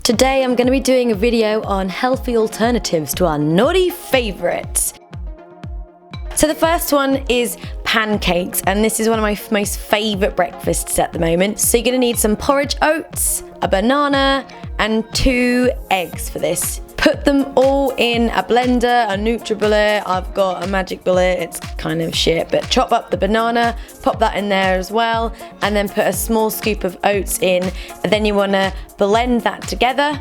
Today I'm going to be doing a video on healthy alternatives to our naughty favourites. So the first one is pancakes, and this is one of my most favourite breakfasts at the moment. So you're going to need some porridge oats, a banana and 2 eggs for this. Put them all in a blender, a NutriBullet. I've got a Magic Bullet, it's kind of shit, but chop up the banana, pop that in there as well, and then put a small scoop of oats in. And then you want to blend that together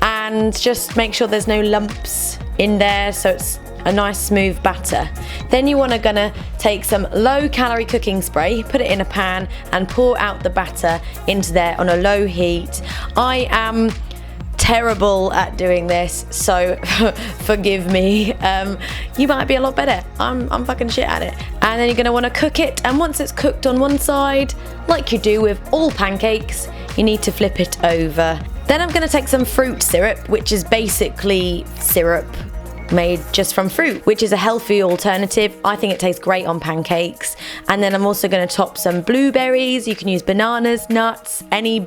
and just make sure there's no lumps in there so it's a nice smooth batter. Then you want to take some low calorie cooking spray, put it in a pan and pour out the batter into there on a low heat. I am terrible at doing this, so forgive me. You might be a lot better. I'm fucking shit at it. And then you're going to want to cook it, and once it's cooked on one side, like you do with all pancakes, you need to flip it over. Then I'm going to take some fruit syrup, which is basically syrup made just from fruit, which is a healthy alternative. I think it tastes great on pancakes. And then I'm also going to top some blueberries. You can use bananas, nuts, any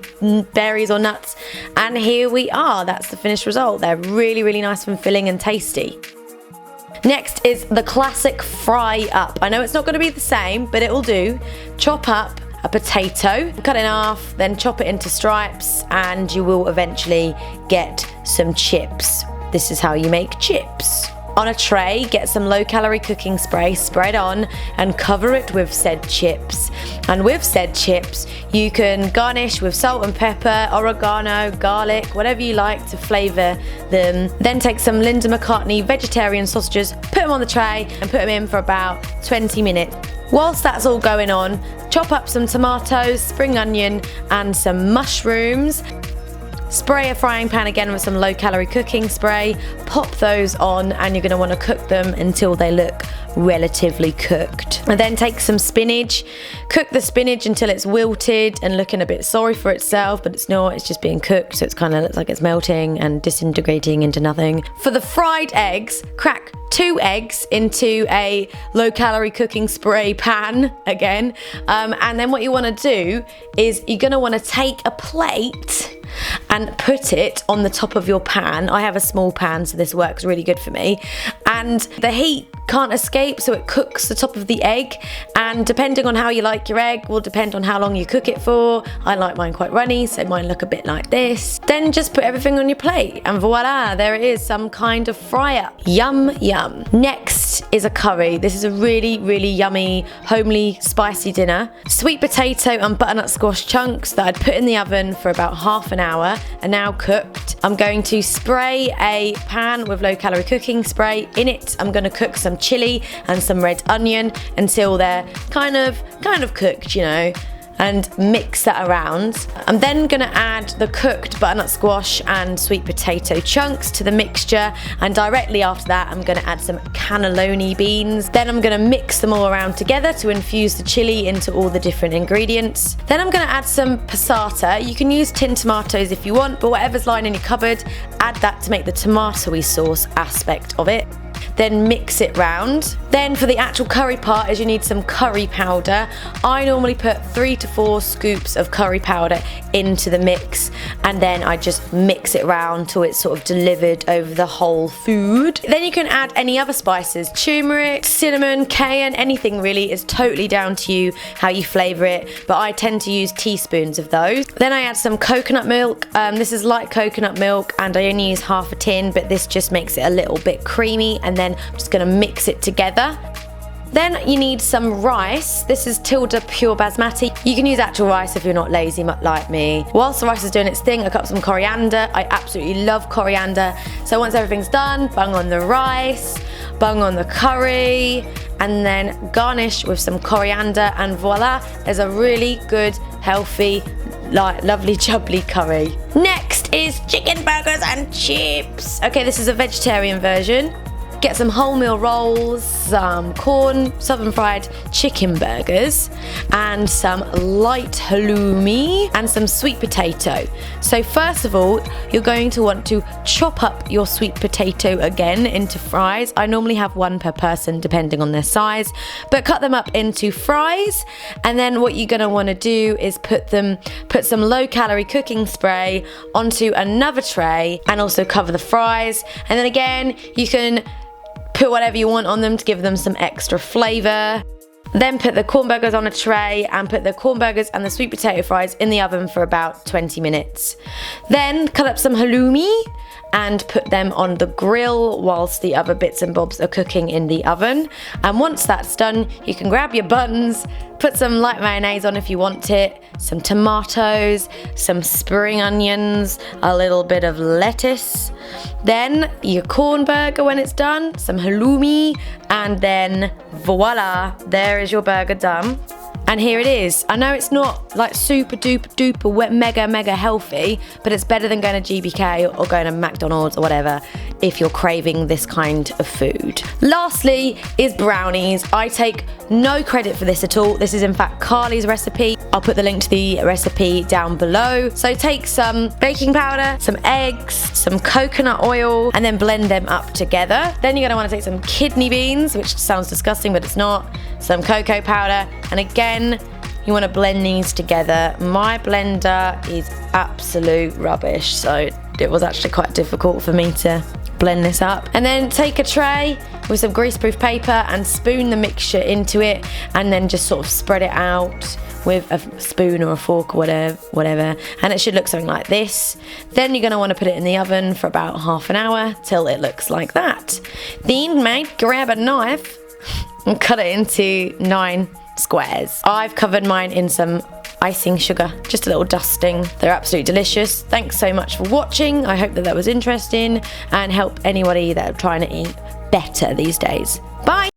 berries or nuts. And here we are. That's the finished result. They're really, really nice and filling and tasty. Next is the classic fry up. I know it's not going to be the same, but it will do. Chop up a potato, cut it in half, then chop it into stripes, and you will eventually get some chips. This is how you make chips. On a tray, get some low-calorie cooking spray, spray it on, and cover it with said chips. And with said chips, you can garnish with salt and pepper, oregano, garlic, whatever you like to flavour them. Then take some Linda McCartney vegetarian sausages, put them on the tray, and put them in for about 20 minutes. Whilst that's all going on, chop up some tomatoes, spring onion, and some mushrooms. Spray a frying pan again with some low-calorie cooking spray, pop those on, and you're going to want to cook them until they look relatively cooked. And then take some spinach, cook the spinach until it's wilted and looking a bit sorry for itself, but it's not, it's just being cooked, so it's kind of looks like it's melting and disintegrating into nothing. For the fried eggs, crack 2 eggs into a low-calorie cooking spray pan again, and then what you want to do is you're going to want to take a plate and put it on the top of your pan. I have a small pan, so this works really good for me. And the heat can't escape, so it cooks the top of the egg. And depending on how you like your egg will depend on how long you cook it for. I like mine quite runny, so mine look a bit like this. Then just put everything on your plate, and voila, there it is, some kind of fry-up. Yum, yum. Next is a curry. This is a really, really yummy, homely, spicy dinner. Sweet potato and butternut squash chunks that I'd put in the oven for about half an hour are now cooked. I'm going to spray a pan with low-calorie cooking spray. In it, I'm going to cook some chili and some red onion until they're kind of cooked, you know, and mix that around. I'm then going to add the cooked butternut squash and sweet potato chunks to the mixture, and directly after that I'm going to add some cannelloni beans. Then I'm going to mix them all around together to infuse the chili into all the different ingredients. Then I'm going to add some passata. You can use tinned tomatoes if you want, but whatever's lying in your cupboard, add that to make the tomatoey sauce aspect of it. Then mix it round. Then for the actual curry part is you need some curry powder. I normally put 3 to 4 scoops of curry powder into the mix, and then I just mix it round till it's sort of delivered over the whole food. Then you can add any other spices, turmeric, cinnamon, cayenne, anything really. Is totally down to you how you flavour it, but I tend to use teaspoons of those. Then I add some coconut milk. This is light coconut milk, and I only use half a tin, but this just makes it a little bit creamy, and then I'm just going to mix it together. Then you need some rice. This is Tilda Pure Basmati. You can use actual rice if you're not lazy like me. Whilst the rice is doing its thing, I cut up some coriander. I absolutely love coriander. So once everything's done, bung on the rice, bung on the curry, and then garnish with some coriander, and voila, there's a really good, healthy, lovely jubbly curry. Next is chicken burgers and chips. Okay, this is a vegetarian version. get some wholemeal rolls, some corn, southern fried chicken burgers, and some light halloumi, and some sweet potato. So first of all, you're going to want to chop up your sweet potato again into fries. I normally have one per person depending on their size, but cut them up into fries. And then what you're going to want to do is put some low calorie cooking spray onto another tray, and also cover the fries. And then again, you can put whatever you want on them to give them some extra flavour. Then put the corn burgers on a tray and put the corn burgers and the sweet potato fries in the oven for about 20 minutes. Then cut up some halloumi and put them on the grill whilst the other bits and bobs are cooking in the oven. And once that's done, you can grab your buns, put some light mayonnaise on if you want it, some tomatoes, some spring onions, a little bit of lettuce, then your corn burger when it's done, some halloumi, and then voila, there is your burger done. And here it is. I know it's not like super duper mega healthy, but it's better than going to GBK or going to McDonald's or whatever if you're craving this kind of food. Lastly is brownies. I take no credit for this at all. This is in fact Carly's recipe. I'll put the link to the recipe down below. So take some baking powder, some eggs, some coconut oil, and then blend them up together. Then you're going to want to take some kidney beans, which sounds disgusting, but it's not, some cocoa powder, and again, you want to blend these together. My blender is absolute rubbish, so it was actually quite difficult for me to blend this up. And then take a tray with some greaseproof paper and spoon the mixture into it, and then just sort of spread it out with a spoon or a fork or whatever, and it should look something like this. Then you're going to want to put it in the oven for about half an hour till it looks like that. Then mate, grab a knife and cut it into 9 squares. I've covered mine in some icing sugar, just a little dusting. They're absolutely delicious. Thanks so much for watching. I hope that was interesting and help anybody that are trying to eat better these days. Bye!